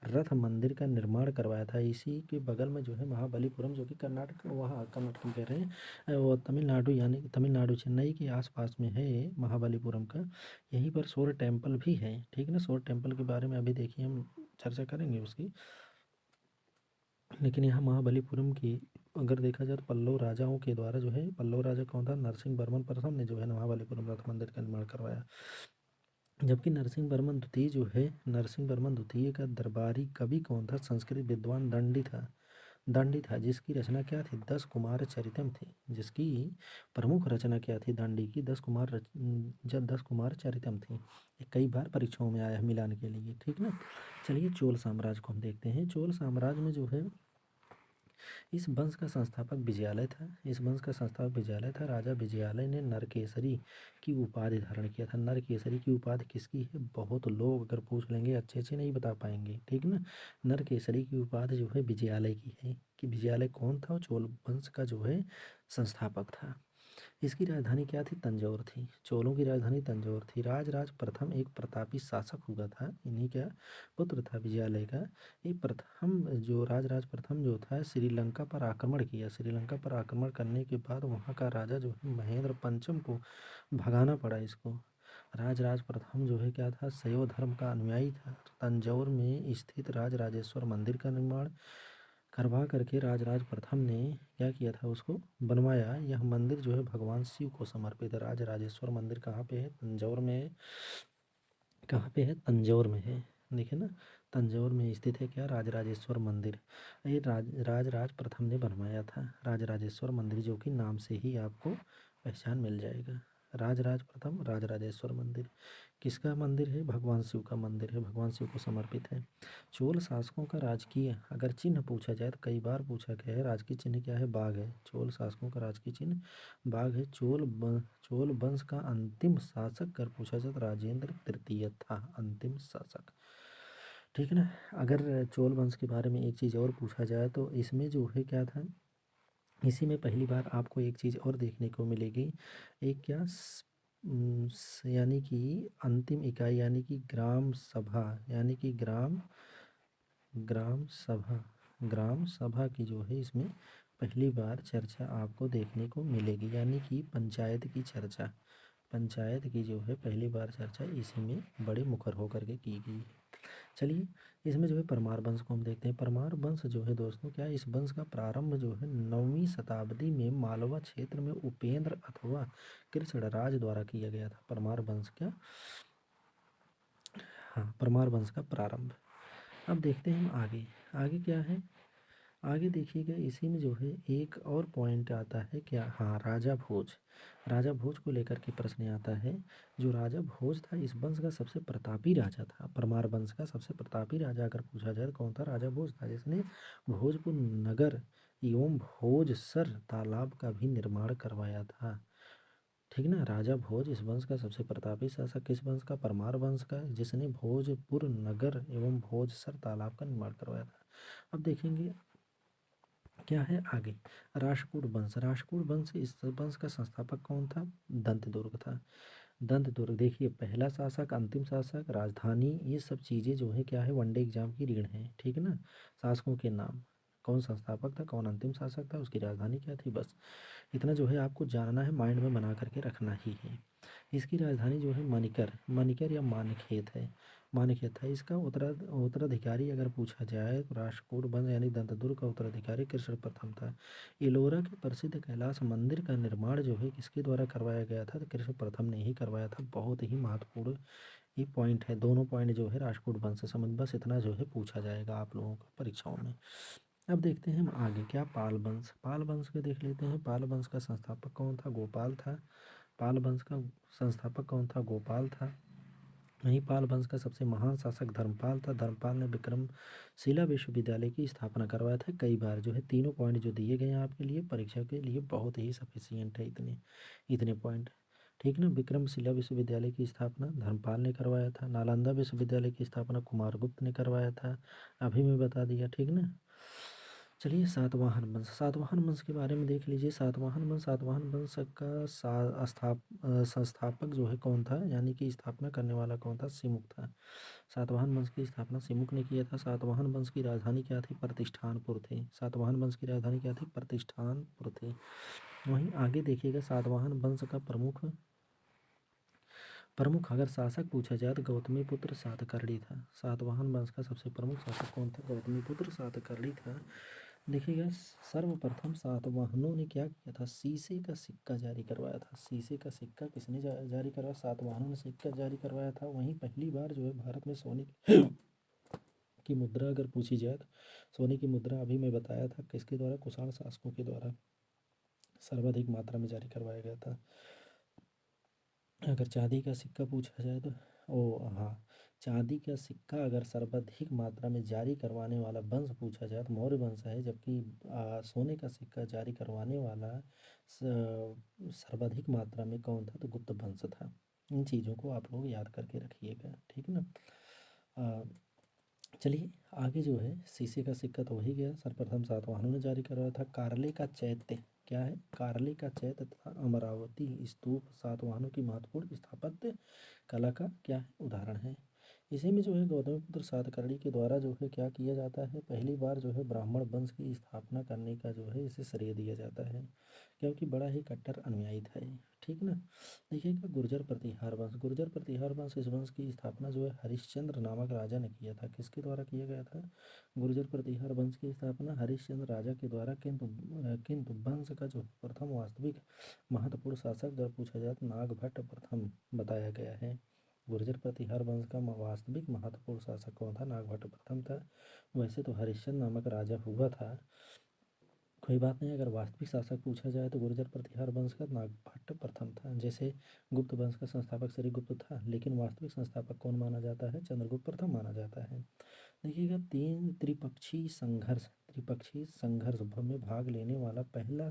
रथ मंदिर का निर्माण करवाया था। इसी के बगल में जो है महाबलीपुरम, जो कि कर्नाटक, वहाँ कर्नाटक में कह रहे हैं, वो तमिलनाडु, यानी कि तमिलनाडु चेन्नई के आसपास में है ये महाबलीपुरम का। यहीं पर शोर टेम्पल भी है, ठीक ना। शोर टेम्पल के बारे में अभी देखिए हम चर्चा करेंगे उसकी। लेकिन यहाँ महाबलीपुरम की अगर देखा जाए तो पल्लव राजाओं के द्वारा जो है, पल्लव राजा कौन था, नरसिंह वर्मन प्रथम ने जो है महाबलीपुरम रथ मंदिर का निर्माण करवाया। जबकि नरसिंह वर्मन द्वितीय का दरबारी कवि कौन था, संस्कृत विद्वान दंडी था, जिसकी रचना क्या थी, 10 कुमार चरितम थी। जिसकी प्रमुख रचना क्या थी, दांडी की 10 कुमार चरितम थी। ये कई बार परीक्षाओं में आया है मिलान के लिए, ठीक ना। चलिए चोल साम्राज्य को हम देखते हैं। चोल साम्राज्य में जो है इस वंश का संस्थापक विजयालय था। राजा विजयालय ने नरकेसरी की उपाधि धारण किया था। नरकेसरी की उपाधि किसकी है, बहुत लोग अगर पूछ लेंगे अच्छे से नहीं बता पाएंगे, ठीक ना। नरकेसरी की उपाधि जो है विजयालय की है, कि विजयालय कौन था, चोल वंश का जो है संस्थापक था। इसकी राजधानी क्या थी, तंजौर थी। चोलों की राजधानी तंजौर थी। राजराज प्रथम एक प्रतापी शासक हुआ था, इन्हीं का पुत्र था विजयालय का। ये प्रथम जो राजराज प्रथम जो था, श्रीलंका पर आक्रमण किया। श्रीलंका पर आक्रमण करने के बाद वहाँ का राजा जो है महेंद्र पंचम को भगाना पड़ा इसको। राजराज प्रथम जो है क्या था, शैव धर्म का अनुयायी था। तंजौर में स्थित राजराजेश्वर मंदिर का निर्माण करवा करके राजराज प्रथम ने क्या किया था, उसको बनवाया। यह मंदिर जो है भगवान शिव को समर्पित है। राजराजेश्वर मंदिर कहाँ पे है, तंजौर में है। कहाँ पे है, तंजौर में है। देखिए ना, तंजौर में स्थित है क्या, राजराजेश्वर मंदिर। ये राजराज प्रथम ने बनवाया था राजराजेश्वर मंदिर, जो कि नाम से ही आपको पहचान मिल जाएगा। राजराज प्रथम राजराजेश्वर मंदिर किसका मंदिर है, भगवान शिव का मंदिर है, भगवान शिव को समर्पित है। चोल शासकों का राजकीय अगर चिन्ह पूछा जाए तो कई बार पूछा गया है, राजकीय चिन्ह क्या है, बाघ है। चोल शासकों का राजकीय चिन्ह बाघ है। चोल वंश का अंतिम शासक अगर पूछा जाए तो राजेंद्र तृतीय था, अंतिम शासक, ठीक है ना। अगर चोल वंश के बारे में एक चीज़ और पूछा जाए तो इसमें जो है क्या था, इसी में पहली बार आपको एक चीज़ और देखने को मिलेगी। एक क्या यानी कि अंतिम इकाई, यानी कि ग्राम सभा, यानी कि ग्राम सभा ग्राम सभा की जो है इसमें पहली बार चर्चा आपको देखने को मिलेगी। यानी कि पंचायत की जो है पहली बार चर्चा इसी में बड़े मुखर होकर के की गई है। चलिए इसमें जो है परमार वंश को हम देखते हैं। परमार वंश जो है दोस्तों क्या है, इस वंश का प्रारंभ जो है 9वीं शताब्दी में मालवा क्षेत्र में उपेंद्र अथवा कृष्णराज द्वारा किया गया था। परमार वंश क्या, हाँ, परमार वंश का प्रारंभ। अब देखते हैं हम आगे, आगे क्या है। आगे देखिएगा इसी में जो है एक और पॉइंट आता है क्या, हाँ, राजा भोज को लेकर के प्रश्न आता है। जो राजा भोज था इस वंश का सबसे प्रतापी राजा था। परमार वंश का सबसे प्रतापी राजा अगर पूछा जाए तो कौन था, राजा भोज था, जिसने भोजपुर नगर एवं भोजसर तालाब का भी निर्माण करवाया था, ठीक ना। राजा भोज इस वंश का सबसे प्रतापी शासक किस वंश का, परमार वंश का, जिसने भोजपुर नगर एवं भोजसर तालाब का निर्माण करवाया था। अब देखेंगे क्या है आगे, राष्ट्रकूट वंश इस वंश का संस्थापक कौन था, दंतदुर्ग था। दंतदुर्ग देखिए, पहला शासक, अंतिम शासक, राजधानी, ये सब चीज़ें जो है क्या है, वनडे एग्जाम की रीढ़ है, ठीक है ना। शासकों के नाम, कौन संस्थापक था, कौन अंतिम शासक था, उसकी राजधानी क्या थी, बस इतना जो है आपको जानना है, माइंड में बना करके रखना ही है। इसकी राजधानी जो है मणिकर या मानखेत है, मानखेत था। इसका उत्तराधिकारी अगर पूछा जाए तो राष्ट्रकूट वंश यानी दंतदुर्ग का उत्तराधिकारी कृष्ण प्रथम था। एलोरा के प्रसिद्ध कैलाश मंदिर का निर्माण जो है किसके द्वारा करवाया गया था, तो कृष्ण प्रथम ने ही करवाया था। बहुत ही महत्वपूर्ण ये पॉइंट है, दोनों पॉइंट जो है राष्ट्रकूट वंश से संबंध, बस इतना जो है पूछा जाएगा आप लोगों को परीक्षाओं में। अब देखते हैं हम आगे क्या, पाल वंश। पाल वंश के देख लेते हैं। पाल वंश का संस्थापक कौन था, गोपाल था। पाल वंश का संस्थापक कौन था, गोपाल था। वहीं पाल वंश का सबसे महान शासक धर्मपाल था। धर्मपाल ने विक्रमशिला विश्वविद्यालय की स्थापना करवाया था कई बार। जो है तीनों पॉइंट जो दिए गए हैं आपके लिए परीक्षा के लिए बहुत ही सफिशियंट है, इतने इतने पॉइंट, ठीक ना। विक्रमशिला विश्वविद्यालय की स्थापना धर्मपाल ने करवाया था। नालंदा विश्वविद्यालय की स्थापना कुमारगुप्त ने करवाया था, अभी मैं बता दिया, ठीक ना। चलिए सातवाहन वंश, सातवाहन वंश के बारे में देख लीजिए। सातवाहन वंश का संस्थापक जो है कौन था, यानी कि स्थापना करने वाला कौन था, सिमुक था। सातवाहन वंश की स्थापना सिमुक ने किया था। सातवाहन वंश की राजधानी क्या थी, प्रतिष्ठानपुर थी। सातवाहन वंश की राजधानी क्या थी, प्रतिष्ठानपुर थी। वहीं आगे देखिएगा, सातवाहन वंश का प्रमुख अगर शासक पूछा जाए तो गौतमीपुत्र सातकर्णी था। सातवाहन वंश का सबसे प्रमुख शासक कौन था, गौतमीपुत्र सातकर्णी था। देखिएगा, सर्वप्रथम सातवाहनों ने क्या किया था, शीशे का सिक्का जारी करवाया था। शीशे का सिक्का किसने जारी करवाया, सातवाहनों ने सिक्का जारी करवाया था। वहीं पहली बार जो है भारत में सोने की मुद्रा अगर पूछी जाए तो सोने की मुद्रा अभी मैं बताया था किसके द्वारा, कुषाण शासकों के द्वारा सर्वाधिक मात्रा में जारी करवाया गया था। अगर चांदी का सिक्का पूछा जाए तो हाँ, चांदी का सिक्का अगर सर्वाधिक मात्रा में जारी करवाने वाला वंश पूछा जाए तो मौर्य वंश है, जबकि सोने का सिक्का जारी करवाने वाला सर्वाधिक मात्रा में कौन था, तो गुप्त वंश था। इन चीज़ों को आप लोग याद करके रखिएगा, ठीक है ना। चलिए आगे जो है, शीशे का सिक्का तो वही गया, सर्वप्रथम सातवाहनों ने जारी करवाया था। कारले का चैत्य क्या है, कारले का चैत्य तथा अमरावती स्तूप सातवाहनों की महत्वपूर्ण स्थापत्य कला का क्या है, उदाहरण है। इसी में जो है गौतमीपुत्र सातकर्णी के द्वारा जो है क्या किया जाता है, पहली बार जो है ब्राह्मण वंश की स्थापना करने का जो है इसे श्रेय दिया जाता है, क्योंकि बड़ा ही कट्टर अनुयायी था ये, ठीक ना। देखिएगा, गुर्जर प्रतिहार वंश। गुर्जर प्रतिहार वंश, इस वंश की स्थापना जो है हरिश्चंद्र नामक राजा ने किया था। किसके द्वारा किया गया था, गुर्जर प्रतिहार वंश की स्थापना हरिश्चंद्र राजा के द्वारा। किंतु वंश का जो प्रथम वास्तविक महत्वपूर्ण शासक अगर पूछा जाए तो नागभट्ट प्रथम बताया गया है। गुर्जर प्रतिहार वंश का वास्तविक महत्वपूर्ण शासक कौन था, नागभट्ट प्रथम था। वैसे तो हरिश्चंद्र नामक राजा हुआ था, कोई बात नहीं। अगर वास्तविक शासक पूछा जाए तो गुर्जर प्रतिहार वंश का नागभट्ट प्रथम था। जैसे गुप्त वंश का संस्थापक श्रीगुप्त था, लेकिन वास्तविक संस्थापक कौन माना जाता है, चंद्रगुप्त प्रथम माना जाता है। देखिएगा, त्रिपक्षीय संघर्ष में भाग लेने वाला पहला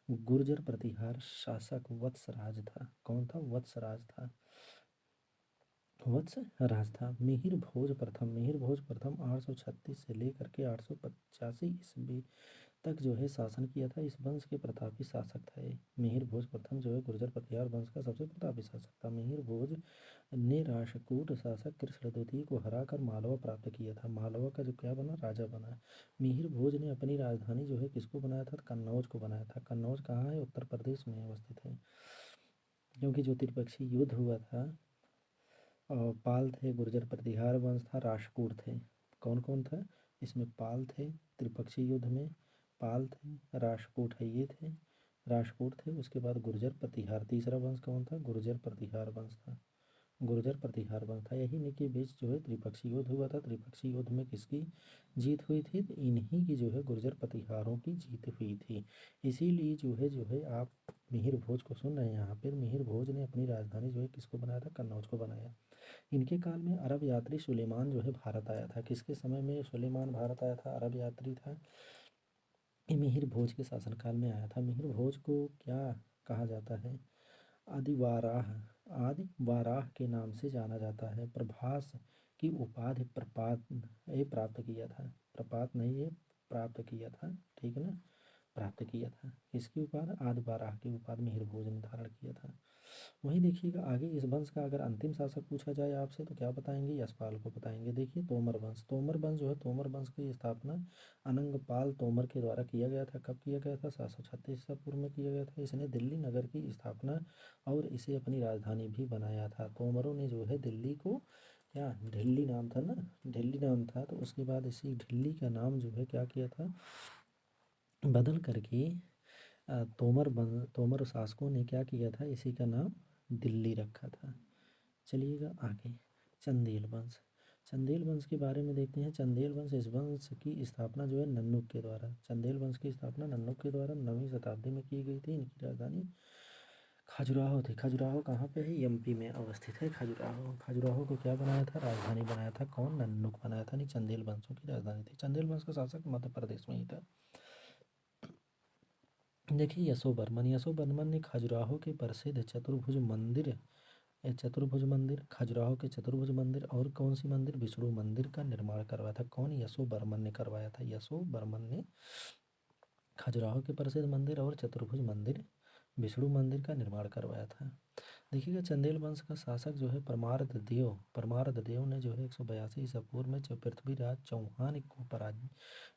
गुर्जर प्रतिहार शासक वत्सराज था। कौन था, वत्सराज था, वत्सराज था। मिहिर भोज प्रथम 836 से लेकर के 885 ईस्वी तक जो है शासन किया था। इस वंश के प्रतापी शासक था ये। मिहिर भोज प्रथम जो है गुर्जर प्रतिहार वंश का सबसे प्रतापी शासक था। मिहिर भोज ने राष्ट्रकूट शासक कृष्ण द्वितीय को हराकर मालवा प्राप्त किया था। मालवा का जो क्या बना, राजा बना। मिहिर भोज ने अपनी राजधानी जो है किसको बनाया था, कन्नौज को बनाया था। कन्नौज कहाँ है, उत्तर प्रदेश में अवस्थित है। क्योंकि जो त्रिपक्षीय युद्ध हुआ था, पाल थे, गुर्जर प्रतिहार वंश था, राष्ट्रकूट थे। कौन कौन था इसमें, पाल थे त्रिपक्षीय युद्ध में, पाल थे, राष्ट्रकूट है ये थे, राष्ट्रकूट थे। उसके बाद गुर्जर प्रतिहार, तीसरा वंश कौन था, गुर्जर प्रतिहार वंश था। गुर्जर प्रतिहार वंश था। यही इनके बीच जो है त्रिपक्षीय युद्ध हुआ था। त्रिपक्षीय युद्ध में किसकी जीत हुई थी, तो इन्हीं की जो है गुर्जर प्रतिहारों की जीत हुई थी। इसीलिए जो है आप मिहिर भोज को सुन रहे हैं यहाँ पर। मिहिर भोज ने अपनी राजधानी जो है किसको बनाया था, कन्नौज को बनाया। इनके काल में अरब यात्री सुलेमान जो है भारत आया था। किसके समय में सुलेमान भारत आया था, अरब यात्री था। ये मिहिर भोज के शासनकाल में आया था। मिहिर भोज को क्या कहा जाता है, आदिवाराह आदिवाराह के नाम से जाना जाता है। प्रभास की उपाधि प्रपात ये प्राप्त किया था, प्रपात नहीं ये प्राप्त किया था, ठीक है ना। प्राप्त किया था। किसकी उपाधि? आदि बाराह की उपाधि मिहिर भोज ने धारण किया था। वहीं देखिएगा आगे इस वंश का अगर अंतिम शासक पूछा जाए आपसे तो क्या बताएंगे? यशपाल को बताएंगे। देखिए तोमर वंश, तोमर वंश जो है, तोमर वंश की स्थापना अनंगपाल तोमर के द्वारा किया गया था। कब किया गया था? 736 ईसा पूर्व में किया गया था। इसने दिल्ली नगर की स्थापना और इसे अपनी राजधानी भी बनाया था। तोमरों ने जो है दिल्ली को, क्या ढिल्ली नाम था ना, ढिल्ली नाम था, तो उसके बाद इसी ढिल्ली का नाम जो है क्या किया था, बदल करके तोमर शासकों ने क्या किया था, इसी का नाम दिल्ली रखा था। चलिएगा आगे, चंदेल वंश। चंदेल वंश के बारे में देखते हैं। चंदेल वंश, इस वंश की स्थापना जो है नन्नुक के द्वारा, चंदेल वंश की स्थापना नन्नुक के द्वारा 9वीं शताब्दी में की गई थी। इनकी राजधानी खजुराहो थी। खजुराहो कहाँ पे है? एमपी में अवस्थित है खजुराहो। खजुराहो को क्या बनाया था? राजधानी बनाया था। कौन? नन्नुक बनाया था। नहीं, चंदेल वंशों की राजधानी थी। चंदेल वंश का शासक मध्य प्रदेश में ही था। देखिए यशोवर्मन, यशोवर्मन ने खजुराहो के प्रसिद्ध चतुर्भुज मंदिर, चतुर्भुज मंदिर, खजुराहो के चतुर्भुज मंदिर और कौन सी मंदिर? विष्णु मंदिर का निर्माण करवाया था। कौन? यशोवर्मन ने करवाया था। यशोवर्मन ने खजुराहो के प्रसिद्ध मंदिर और चतुर्भुज मंदिर, विष्णु मंदिर का निर्माण करवाया था। देखिएगा चंदेल वंश का शासक जो है परमार्द देव, परमार्द देव ने जो है 182 ईसा पूर्व में जो पृथ्वीराज चौहान को पराजित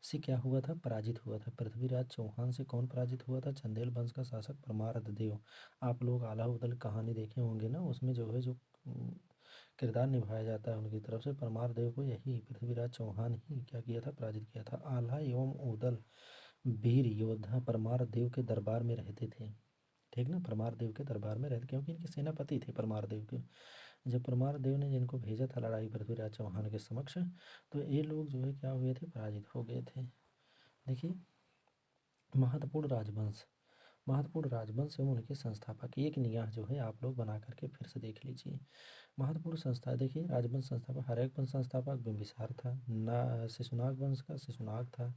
से क्या हुआ था? पराजित हुआ था। पृथ्वीराज चौहान से कौन पराजित हुआ था? चंदेल वंश का शासक परमार्द देव। आप लोग आला उदल कहानी देखे होंगे ना, उसमें जो है जो किरदार निभाया जाता है उनकी तरफ से, परमार देव को यही पृथ्वीराज चौहान ही क्या किया था? पराजित किया था। आल्हा एवं उदल वीर योद्धा परमार देव के दरबार में रहते थे। ठीक ना, परमार देव के दरबार में रहते, क्योंकि इनके सेनापति थे परमार देव के। जब परमार देव ने जिनको भेजा था लड़ाई पृथ्वीराज चौहान के समक्ष, तो ये लोग जो है क्या हुए थे? पराजित हो गए थे। देखिए महत्वपूर्ण राजवंश, महत्वपूर्ण राजवंश एवं उनके संस्थापक, एक निगाह जो है आप लोग बना करके फिर से देख लीजिए। महत्वपूर्ण संस्था, देखिए राजवंश संस्थापक, हर्यक वंश संस्थापक बिंबिसार था। शिशुनाग वंश का शिशुनाग था।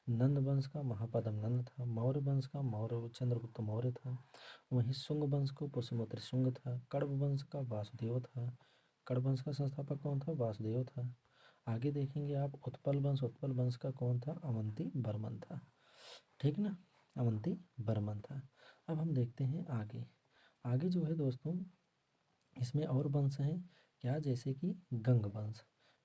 नंद वंश का महापद्म नंद था। मौर्य वंश का मौर्य चंद्रगुप्त मौर्य था। वहीं शुंग वंश को पुष्यमित्र शुंग था। कण्व वंश का वासुदेव था। कण्व वंश का संस्थापक कौन था? वासुदेव था। आगे देखेंगे आप उत्पल वंश, उत्पल वंश का कौन था? अवंती वर्मन था। ठीक ना, अवंती वर्मन था। अब हम देखते हैं आगे। आगे जो है दोस्तों इसमें और वंश हैं क्या? जैसे कि गंग वंश,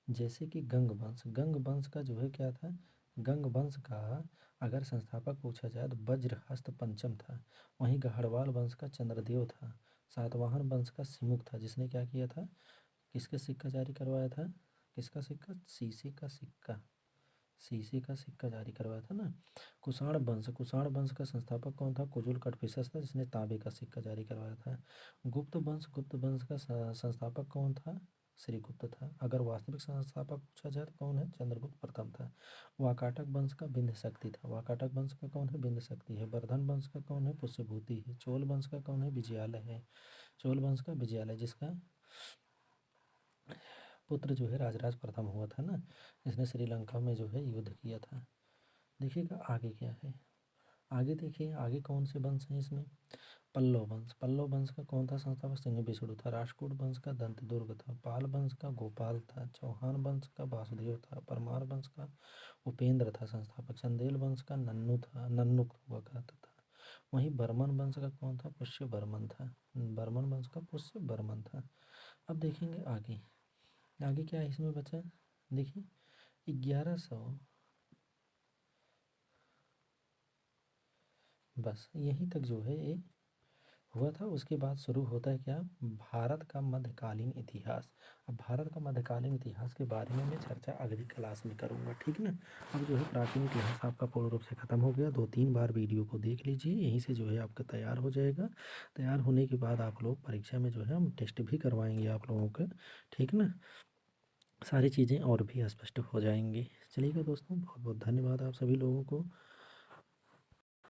जैसे कि गंग वंश। गंग वंश का जो है क्या था? गंग वंश का अगर संस्थापक पूछा जाए तो वज्रहस्त पंचम था। वहीं गढ़वाल वंश का चंद्रदेव था। सातवाहन वंश का सिमुक था, जिसने क्या किया था? किसका सिक्का जारी करवाया था? किसका सिक्का? शीशे का सिक्का, शीशे का सिक्का जारी करवाया था ना। कुषाण वंश, कुषाण वंश का संस्थापक कौन था? कुजुल कटफिसस था, जिसने तांबे का सिक्का जारी करवाया था। गुप्त वंश, गुप्त वंश का संस्थापक कौन था? श्रीगुप्त था। अगर वास्तविक संस्थापक पूछा जाए तो कौन है? चंद्रगुप्त प्रथम था। वाकाटक वंश का बिंद शक्ति था। वाकाटक वंश का कौन है? बिंद शक्ति है। वर्धन वंश का कौन है? पुष्यभूति है। चोल वंश का कौन है? विजयालय है। चोल वंश का विजयालय, जिसका पुत्र जो है राजराज प्रथम हुआ था ना, जिसने श्रीलंका में जो है युद्ध किया था। देखिएगा आगे क्या है। आगे देखिए आगे कौन से वंश हैं इसमें? पल्लव वंश, पल्लव वंश का कौन था संस्थापक? सिंह विष्णु था। राष्ट्रकूट वंश का दंतदुर्ग था। पाल वंश का गोपाल था। चौहान वंश का वासुदेव था। परमार वंश का उपेंद्र था संस्थापक। चंदेल वंश का नन्नू था, नन्नुक हुआ करता था। वहीं बर्मन वंश का कौन था? पुष्य बर्मन था। बर्मन वंश का पुष्य बर्मन था। अब देखेंगे आगे, आगे क्या है इसमें बचा? देखिए 1100, बस यहीं तक जो है ये हुआ था। उसके बाद शुरू होता है क्या? भारत का मध्यकालीन इतिहास। अब भारत का मध्यकालीन इतिहास के बारे में मैं चर्चा अगली क्लास में करूँगा। ठीक ना, अब जो है प्राचीन इतिहास आपका पूर्ण रूप से ख़त्म हो गया। 2-3 बार वीडियो को देख लीजिए, यहीं से जो है आपका तैयार हो जाएगा। तैयार होने के बाद आप लोग परीक्षा में जो है हम टेस्ट भी करवाएंगे आप लोगों का। ठीक ना, सारी चीज़ें और भी स्पष्ट हो जाएंगी। चलिएगा दोस्तों, बहुत बहुत धन्यवाद आप सभी लोगों को।